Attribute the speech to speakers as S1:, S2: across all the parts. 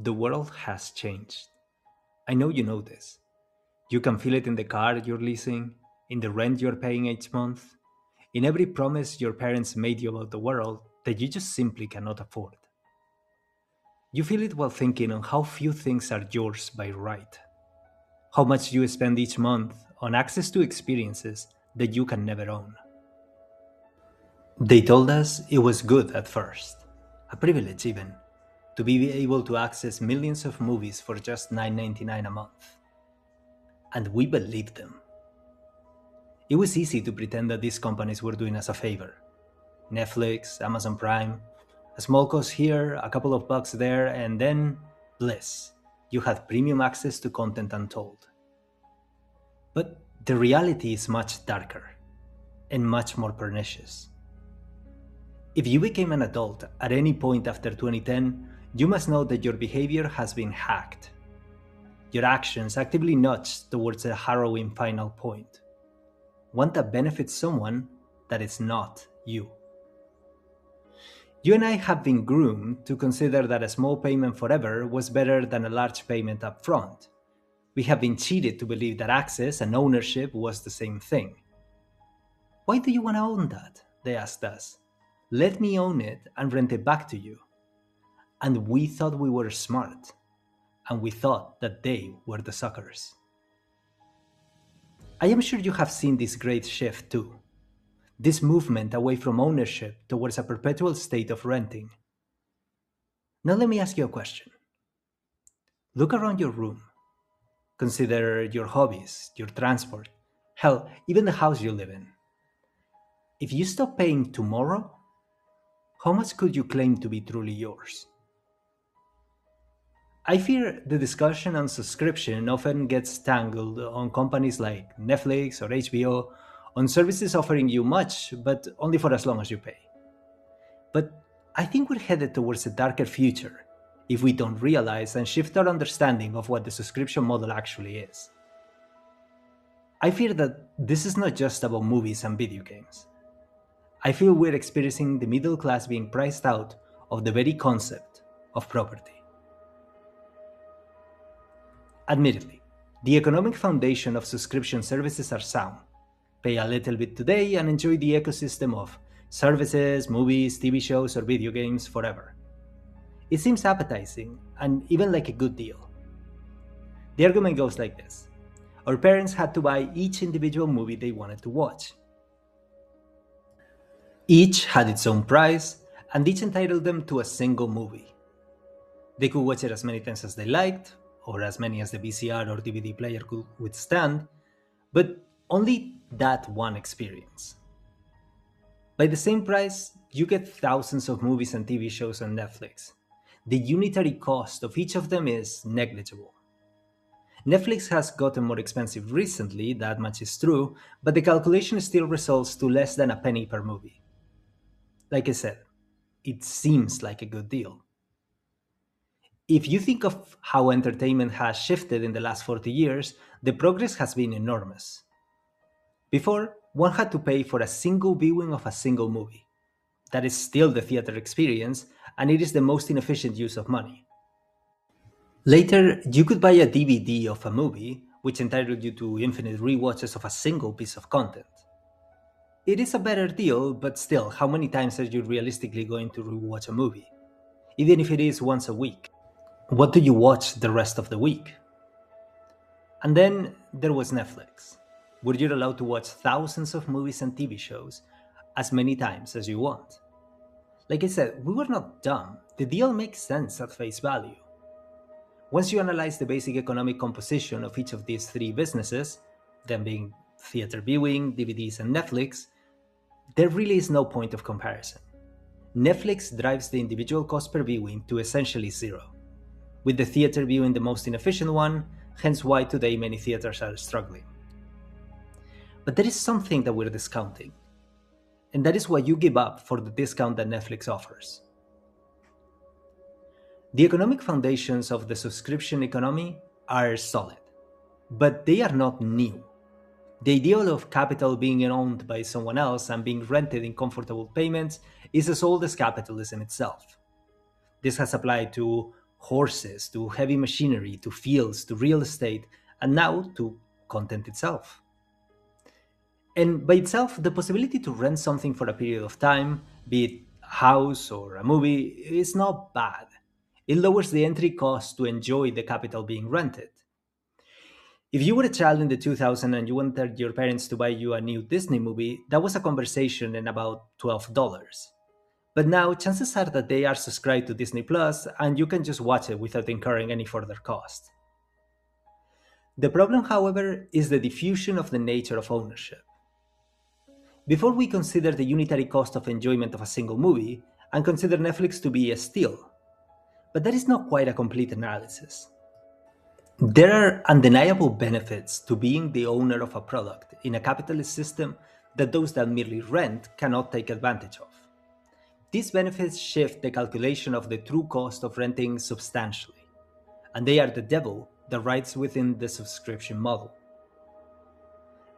S1: The world has changed. I know you know this. You can feel it in the car you're leasing, in the rent you're paying each month, in every promise your parents made you about the world that you just simply cannot afford. You feel it while thinking on how few things are yours by right, how much you spend each month on access to experiences that you can never own. They told us it was good at first, a privilege even, to be able to access millions of movies for just $9.99 a month. And we believed them. It was easy to pretend that these companies were doing us a favor. Netflix, Amazon Prime, a small cost here, a couple of bucks there, and then bliss. You had premium access to content untold. But the reality is much darker and much more pernicious. If you became an adult at any point after 2010, you must know that your behavior has been hacked. Your actions actively nudged towards a harrowing final point. One that benefits someone that is not you. You and I have been groomed to consider that a small payment forever was better than a large payment up front. We have been cheated to believe that access and ownership was the same thing. Why do you want to own that? They asked us. Let me own it and rent it back to you. And we thought we were smart. And we thought that they were the suckers. I am sure you have seen this great shift too. This movement away from ownership towards a perpetual state of renting. Now let me ask you a question. Look around your room. Consider your hobbies, your transport, hell, even the house you live in. If you stop paying tomorrow, how much could you claim to be truly yours? I fear the discussion on subscription often gets tangled on companies like Netflix or HBO, on services offering you much, but only for as long as you pay. But I think we're headed towards a darker future if we don't realize and shift our understanding of what the subscription model actually is. I fear that this is not just about movies and video games. I feel we're experiencing the middle class being priced out of the very concept of property. Admittedly, the economic foundation of subscription services are sound. Pay a little bit today and enjoy the ecosystem of services, movies, TV shows, or video games forever. It seems appetizing and even like a good deal. The argument goes like this. Our parents had to buy each individual movie they wanted to watch. Each had its own price, and each entitled them to a single movie. They could watch it as many times as they liked, or as many as the VCR or DVD player could withstand, but only that one experience. By the same price, you get thousands of movies and TV shows on Netflix. The unitary cost of each of them is negligible. Netflix has gotten more expensive recently, that much is true, but the calculation still results to less than a penny per movie. Like I said, it seems like a good deal. If you think of how entertainment has shifted in the last 40 years, the progress has been enormous. Before, one had to pay for a single viewing of a single movie. That is still the theater experience, and it is the most inefficient use of money. Later, you could buy a DVD of a movie, which entitled you to infinite rewatches of a single piece of content. It is a better deal, but still, how many times are you realistically going to rewatch a movie? Even if it is once a week. What do you watch the rest of the week? And then there was Netflix, where you're allowed to watch thousands of movies and TV shows as many times as you want. Like I said, we were not dumb. The deal makes sense at face value. Once you analyze the basic economic composition of each of these three businesses, them being theater viewing, DVDs, and Netflix, there really is no point of comparison. Netflix drives the individual cost per viewing to essentially zero, with the theater viewing the most inefficient one, hence why today many theaters are struggling. But there is something that we're discounting, and that is what you give up for the discount that Netflix offers. The economic foundations of the subscription economy are solid, but they are not new. The ideal of capital being owned by someone else and being rented in comfortable payments is as old as capitalism itself. This has applied to horses to heavy machinery to fields to real estate and now to content itself. And by itself, the possibility to rent something for a period of time, be it a house or a movie, is not bad. It lowers the entry cost to enjoy the capital being rented. If you were a child in the 2000s and you wanted your parents to buy you a new Disney movie, that was a conversation in about $12. But now, chances are that they are subscribed to Disney Plus and you can just watch it without incurring any further cost. The problem, however, is the diffusion of the nature of ownership. Before we consider the unitary cost of enjoyment of a single movie, and consider Netflix to be a steal. But that is not quite a complete analysis. There are undeniable benefits to being the owner of a product in a capitalist system that those that merely rent cannot take advantage of. These benefits shift the calculation of the true cost of renting substantially, and they are the devil that rides within the subscription model.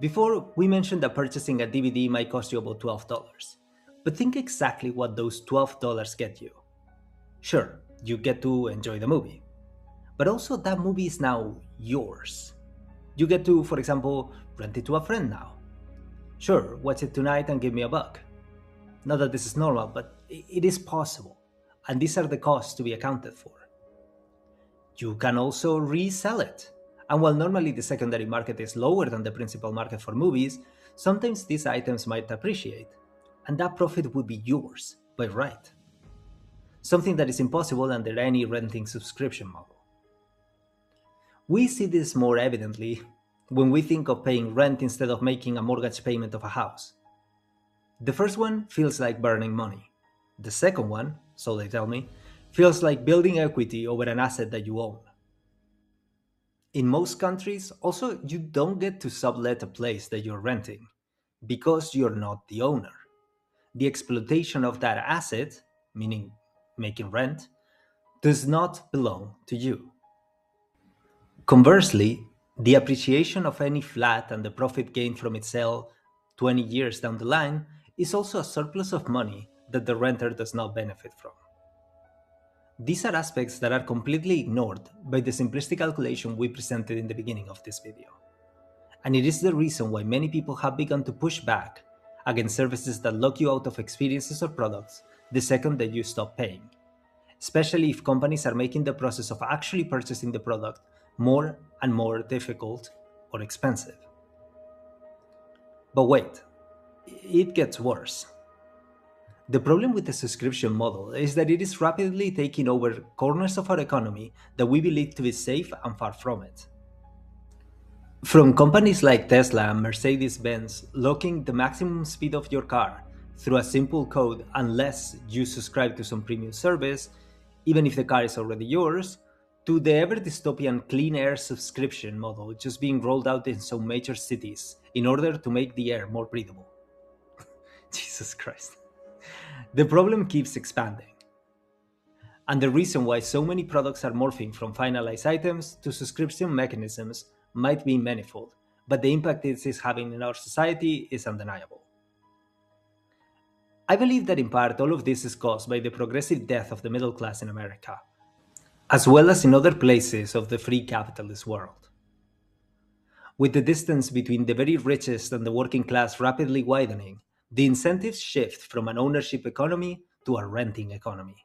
S1: Before, we mentioned that purchasing a DVD might cost you about $12, but think exactly what those $12 get you. Sure, you get to enjoy the movie, but also that movie is now yours. You get to, for example, rent it to a friend now. Sure, watch it tonight and give me a buck. Not that this is normal, but it is possible, and these are the costs to be accounted for. You can also resell it. And while normally the secondary market is lower than the principal market for movies, sometimes these items might appreciate, and that profit would be yours by right. Something that is impossible under any renting subscription model. We see this more evidently when we think of paying rent instead of making a mortgage payment of a house. The first one feels like burning money. The second one, so they tell me, feels like building equity over an asset that you own. In most countries, also, you don't get to sublet a place that you're renting because you're not the owner. The exploitation of that asset, meaning making rent, does not belong to you. Conversely, the appreciation of any flat and the profit gained from its sale 20 years down the line is also a surplus of money that the renter does not benefit from. These are aspects that are completely ignored by the simplistic calculation we presented in the beginning of this video. And it is the reason why many people have begun to push back against services that lock you out of experiences or products the second that you stop paying, especially if companies are making the process of actually purchasing the product more and more difficult or expensive. But wait, it gets worse. The problem with the subscription model is that it is rapidly taking over corners of our economy that we believe to be safe and far from it. From companies like Tesla and Mercedes-Benz locking the maximum speed of your car through a simple code unless you subscribe to some premium service, even if the car is already yours, to the ever-dystopian clean air subscription model just being rolled out in some major cities in order to make the air more breathable. Jesus Christ. The problem keeps expanding. And the reason why so many products are morphing from finalized items to subscription mechanisms might be manifold, but the impact this is having in our society is undeniable. I believe that in part all of this is caused by the progressive death of the middle class in America, as well as in other places of the free capitalist world. With the distance between the very richest and the working class rapidly widening, the incentives shift from an ownership economy to a renting economy.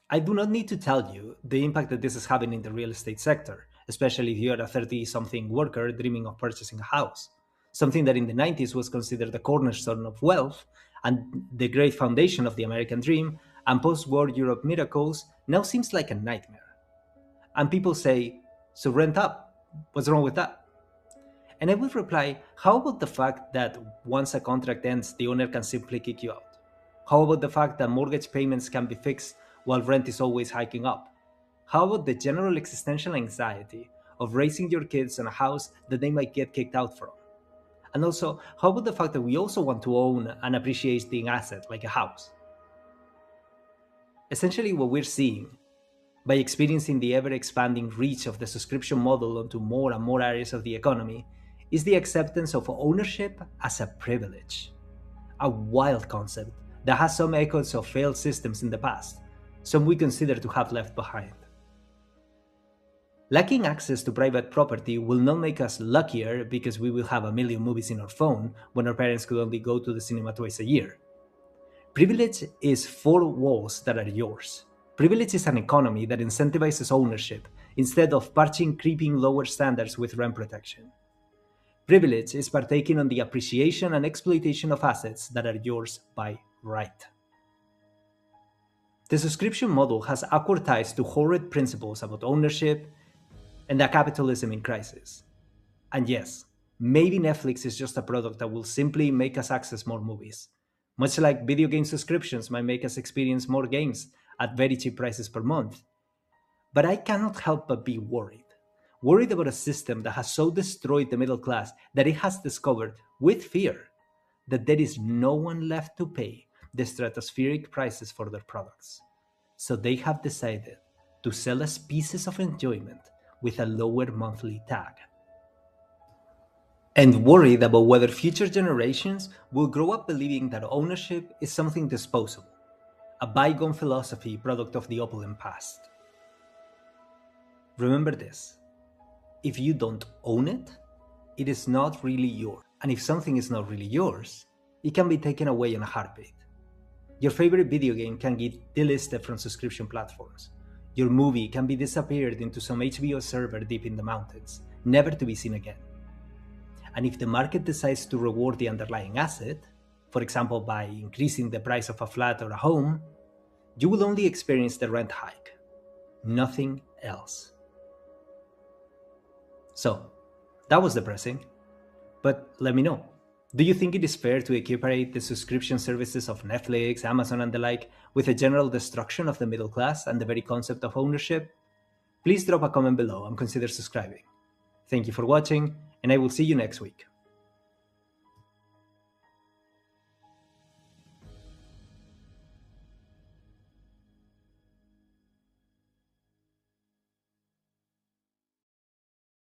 S1: I do not need to tell you the impact that this is having in the real estate sector, especially if you are a 30-something worker dreaming of purchasing a house, something that in the 90s was considered the cornerstone of wealth and the great foundation of the American dream, and post-war Europe miracles now seems like a nightmare. And people say, so rent up, what's wrong with that? And I would reply, how about the fact that once a contract ends, the owner can simply kick you out? How about the fact that mortgage payments can be fixed while rent is always hiking up? How about the general existential anxiety of raising your kids in a house that they might get kicked out from? And also, how about the fact that we also want to own an appreciating asset like a house? Essentially, what we're seeing, by experiencing the ever-expanding reach of the subscription model onto more and more areas of the economy, is the acceptance of ownership as a privilege. A wild concept that has some echoes of failed systems in the past, some we consider to have left behind. Lacking access to private property will not make us luckier because we will have a million movies in our phone when our parents could only go to the cinema twice a year. Privilege is 4 walls that are yours. Privilege is an economy that incentivizes ownership instead of patching creeping lower standards with rent protection. Privilege is partaking on the appreciation and exploitation of assets that are yours by right. The subscription model has awkward ties to horrid principles about ownership and a capitalism in crisis. And yes, maybe Netflix is just a product that will simply make us access more movies, much like video game subscriptions might make us experience more games at very cheap prices per month. But I cannot help but be worried. Worried about a system that has so destroyed the middle class that it has discovered, with fear, that there is no one left to pay the stratospheric prices for their products. So they have decided to sell us pieces of enjoyment with a lower monthly tag. And worried about whether future generations will grow up believing that ownership is something disposable, a bygone philosophy product of the opulent past. Remember this: if you don't own it, it is not really yours. And if something is not really yours, it can be taken away in a heartbeat. Your favorite video game can get delisted from subscription platforms. Your movie can be disappeared into some HBO server deep in the mountains, never to be seen again. And if the market decides to reward the underlying asset, for example by increasing the price of a flat or a home, you will only experience the rent hike, nothing else. So, that was depressing. But let me know, do you think it is fair to equiparate the subscription services of Netflix, Amazon and the like with a general destruction of the middle class and the very concept of ownership? Please drop a comment below and consider subscribing. Thank you for watching, and I will see you next week.